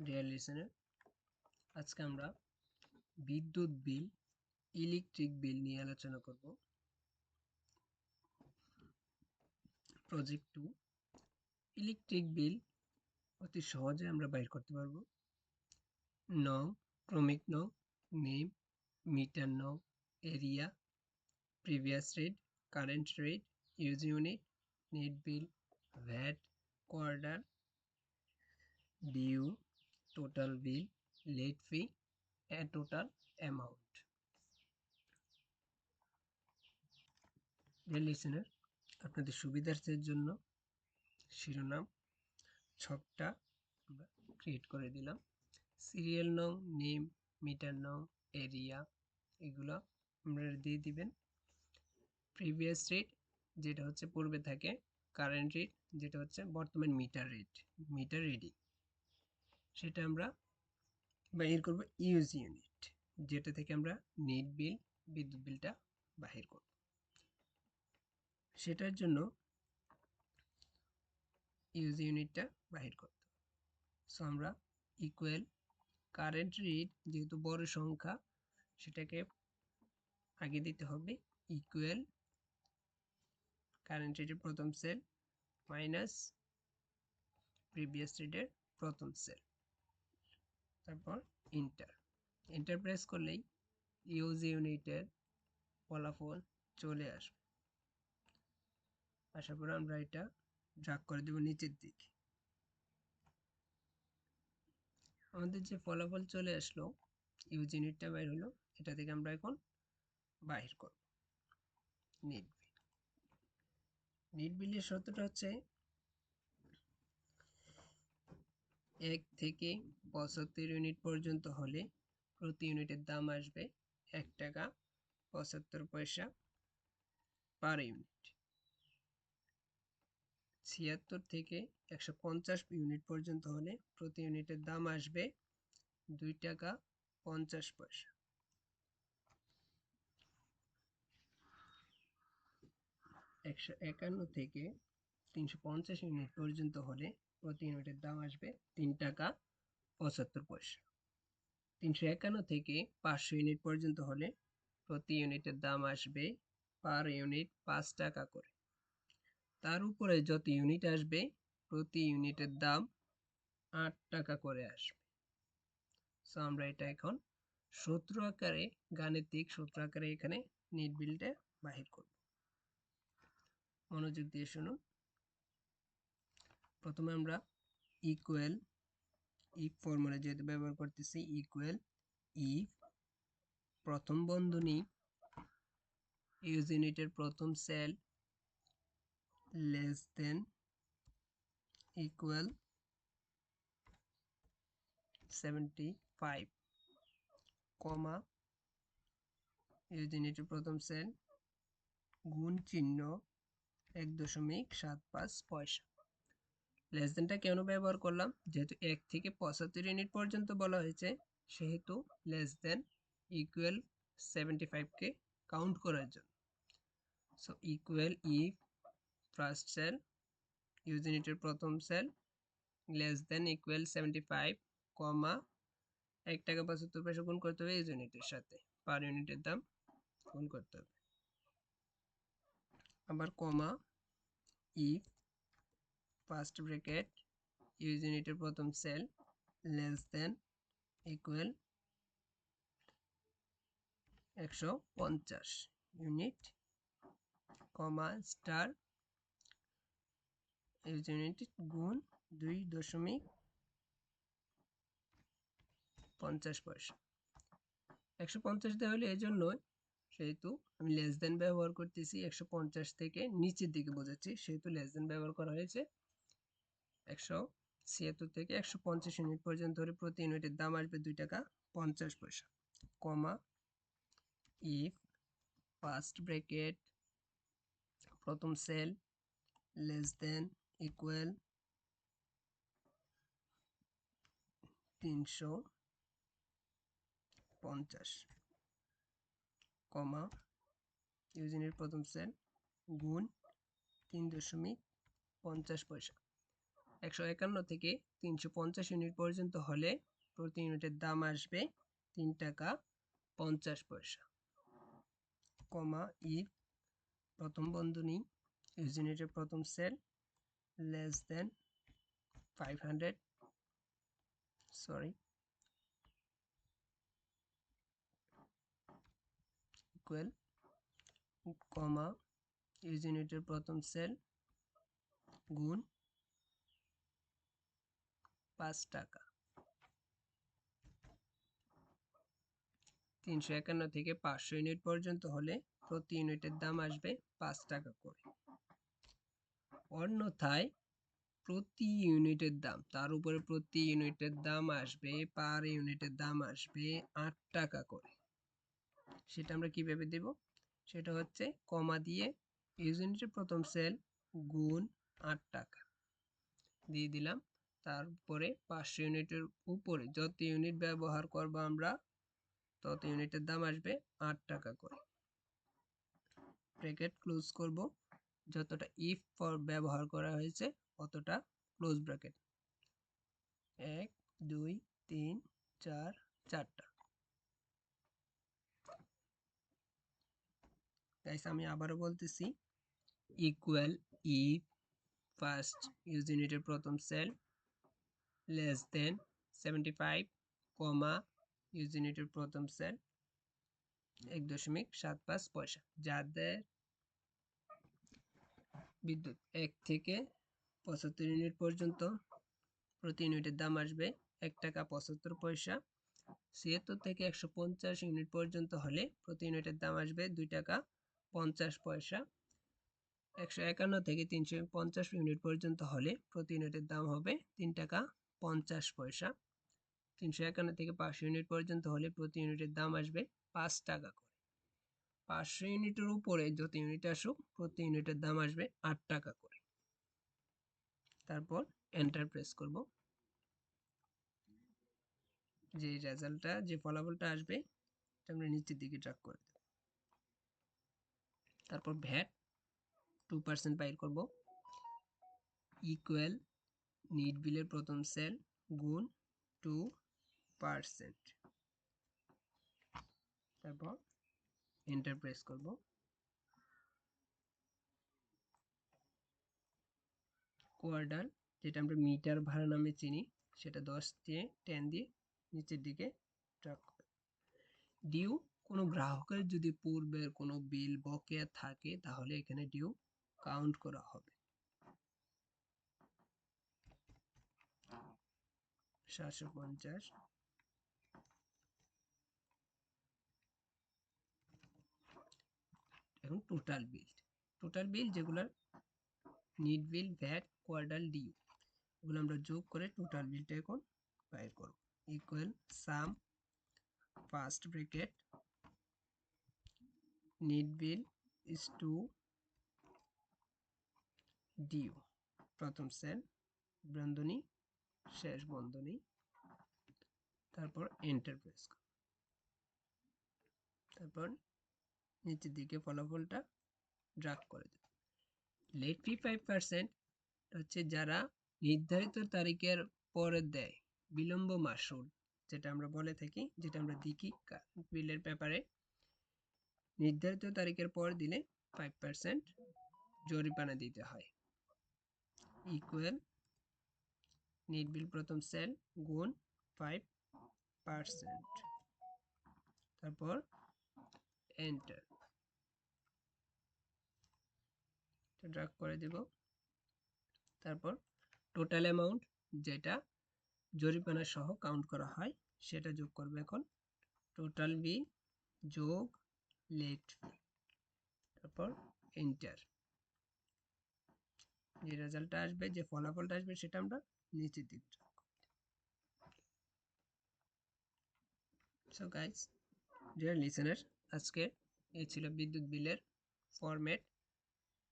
Deer listener, আজকে আমরা বিদ্যুৎ বিল, ইলেকট্রিক বিল নিয়ে আলোচনা করব। প্রজেক্ট 2 ইলেকট্রিক বিল অতি সহজে আমরা বাইর করতে পারবো। নং, ক্রমিক নং, নেম, মিটার নং, area, previous rate, current rate, use unit, net bill, VAT, quarter, due, total bill, late fee and total amount. Dear listener, আপনাদের সুবিধার্থের জন্য শিরোনাম ছকটা আমরা ক্রিয়েট করে দিলাম। সিরিয়াল নং, নেম, মিটার নং, এরিয়া এগুলো আপনারা দিয়ে দিবেন। প্রিভিয়াস রেট যেটা হচ্ছে পূর্বে থাকে, কারেন্ট রেট যেটা হচ্ছে বর্তমান মিটার রেট, মিটার রিডিং, সেটা আমরা বাহির করব। ইউজ ইউনিট যেটা থেকে আমরা নেট বিল, বিদ্যুৎ বিলটা বাহির করব। সেটার জন্য ইউজ ইউনিটটা বাহির করতে হবে। সো আমরা ইকুয়াল কারেন্ট রেট, যেহেতু বড় সংখ্যা সেটাকে আগে দিতে হবে, ইকুয়াল কারেন্ট রেটের প্রথম সেল মাইনাস প্রিভিয়াস রেটের প্রথম সেল, তারপর ইন্টার। এন্টার প্রেস করলেই ইউজ ইউনিটের ফলাফল চলে আসবে। আসার পর আমরা এটা ড্র্যাগ করে দেব নিচের দিকে। আমাদের যে ফলাফল চলে আসলো, ইউজ ইউনিটটা বাইর হলো, এটা থেকে আমরা এখন বাহির করব নেট বিল। নেট বিলের শর্তটা হচ্ছে 1 থেকে 75 ইউনিট পর্যন্ত হলে প্রতি ইউনিটের দাম আসবে 1 টাকা 75 পয়সা পার ইউনিট। 76 থেকে 150 ইউনিট পর্যন্ত হলে প্রতি ইউনিটের দাম আসবে 2 টাকা 50 পয়সা। 151 থেকে 350 ইউনিট পর্যন্ত হলে প্রতি ইউনিটের দাম আসবে 3 টাকা 75 পয়সা। 351 থেকে 500 ইউনিট পর্যন্ত হলে প্রতি ইউনিটের দাম আসবে পার ইউনিট 5 টাকা করে। তার উপরে যত ইউনিট আসবে প্রতি ইউনিটের দাম 8 টাকা করে আসবে। সো আমরা এটা এখন সূত্র আকারে, গাণিতিক সূত্র আকারে এখানে নেট বিলটা বাহির করব। মনোযোগ দিয়ে শুনুন। প্রথমে আমরা ইকুয়াল, ইফ ফর্মুলা যেহেতু ব্যবহার করতেছি, ইকুয়াল ইফ প্রথম বন্ধনী ইউজ ইউনিটের প্রথম সেল লেস দেন ইকুয়াল 75, কমা ইউজ ইউনিটের প্রথম সেল গুণ চিহ্ন 1.75 পয়সা। লেস দেনটা কেন ব্যবহার করলাম? যেহেতু 1 থেকে 75 ইউনিট পর্যন্ত বলা হয়েছে, সেহেতু লেস দেন ইকুয়াল 75 কে কাউন্ট করার জন্য। So equal if first cell use ইউনিটের প্রথম cell less than equal 75, comma 1 টাকা 75 পয়সা গুণ করতে হবে ইউজ ইউনিটের সাথে, পার ইউনিটের দাম গুণ করতে হবে। আবার comma if first bracket use ইউনিটের প্রথম cell less than equal 150 unit, comma star use unit গুণ 2.50 পয়সা। 150 দেওয়া হলে এই জন্যই, সেহেতু আমি লেস দেন ব্যবহার করতেছি, 150 থেকে নিচের দিকে বোঝাচ্ছি, সেহেতু লেস দেন ব্যবহার করা হয়েছে। 176 থেকে 150 ইউনিট পর্যন্ত হলে প্রতি ইউনিটের দাম আসবে 2 টাকা 50 পয়সা, কমা ইফ ফার্স্ট ব্র্যাকেট প্রথম সেল লেস দেন ইকুয়াল 350, কমা ইউজ ইউনিট প্রথম সেল গুণ 3.50 পয়সা। 151 থেকে 350 ইউনিট পর্যন্ত হলে প্রতি ইউনিটের দাম আসবে 3 টাকা 50 পয়সা, কমা ইফ প্রথম বন্ধনী ইউনিটের প্রথম সেল লেস দেন 500 ইকুয়াল কমা ইউনিটের প্রথম সেল গুণ 5 টাকা। 351 থেকে 500 ইউনিট পর্যন্ত হলে প্রতি ইউনিটের দাম আসবে 5 টাকা করে। অন্যথায় প্রতি ইউনিটের দাম, তার উপরে প্রতি ইউনিটের দাম আসবে, পার ইউনিটের দাম আসবে 8 টাকা করে। সেটা আমরা কিভাবে দেব? সেটা হচ্ছে কমা দিয়ে ইউনিটের প্রথম সেল গুণ 8 টাকা দিয়ে দিলাম। তারপরে 500 ইউনিটের উপরে যত ইউনিট ব্যবহার করব আমরা, তত ইউনিটের দাম আসবে 8 টাকা করে। ব্র্যাকেট ক্লোজ করব, যতটা ইফ ফর ব্যবহার করা হয়েছে অতটা ক্লোজ ব্র্যাকেট। 1 2 3 4 4টা। গাইস আমি আবারও বলতেছি, ইকুয়াল ইফ ফার্স্ট ইউনিটের প্রথম সেল লেস দেন 75 কমা ইউনিটের প্রথম সেল 1.75 পয়সা। যাদের বিদ্যুৎ 1 থেকে 75 ইউনিট পর্যন্ত প্রতি ইউনিটের দাম আসবে 1 টাকা 75 পয়সা। 76 থেকে 150 ইউনিট পর্যন্ত হলে প্রতি ইউনিটের দাম আসবে 2 টাকা 50 পয়সা। 151 থেকে 350 ইউনিট পর্যন্ত হলে প্রতি ইউনিটের দাম হবে 3 টাকা 50 পয়সা। 351 থেকে 500 ইউনিট পর্যন্ত হলে প্রতি ইউনিটের দাম আসবে 5 টাকা করে। 500 ইউনিটের উপরে যত ইউনিট আসুক প্রতি ইউনিটের দাম আসবে 8 টাকা করে। তারপর এন্টার প্রেস করব। যে রেজাল্টটা, যে ফলাফলটা আসবে এটা আমরা নিচের দিকে ড্র্যাগ করে দেব। তারপর ভ্যাট 2% বাইর করব, ইকুয়াল নিট বিলের প্রথম সেল গুণ 2%। তারপর এন্টার প্রেস করব। কোয়ার্টাল, যেটা আমরা মিটার ভাড়া নামে চিনি, সেটা 10 দিয়ে 10 দিয়ে নিচের দিকে ড্র্যাগ করব। ডিউ, কোনো গ্রাহকের যদি পূর্বের কোনো বিল বকেয়া থাকে তাহলে এখানে ডিউ কাউন্ট করা হবে। 750। এখন টোটাল বিল যেগুলো net bill, VAT, quarter, due, এগুলো আমরা যোগ করে টোটাল বিলটা এখন বাইর করব। Equal sum first bracket net bill is to due প্রথম সেল বন্ধনী শেষ বন্ধনী, তারপর এন্টার প্রেস করব। তারপর নিচের দিকে ফলাফলটা ড্র্যাগ করে দেব। লেট ফি 5% হচ্ছে যারা নির্ধারিত তারিখের পরে দেয় বিলম্ব মাসুল, যেটা আমরা বলে থাকি, যেটা আমরা দেখি বিলের পেপারে, নির্ধারিত তারিখের পর দিলে 5% জরিমানা দিতে হয়। ইকুয়াল নিট বিল প্রথম সেল গুণ 5%। তারপর এন্টার ড্র্যাগ করে দেব। তারপর টোটাল অ্যামাউন্ট, যেটা জরিমানা সহ কাউন্ট করা হয়, সেটা যোগ করবে। এখন টোটাল বি যোগ লেট ফি, তারপর এন্টার। যে রেজাল্টটা আসবে, যে ফলাফলটা আসবে, সেটা আমরা নিচের দিকে। সো গাইস, ডিয়ার লিসেনার, আজকে এই ছিল বিদ্যুৎ বিলের ফরম্যাট,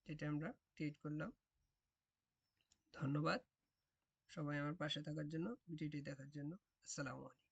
যেটা আমরা ক্রিয়েট করলাম। ধন্যবাদ সবাই আমার পাশে থাকার জন্য, ভিডিওটি দেখার জন্য। আসসালামু আলাইকুম।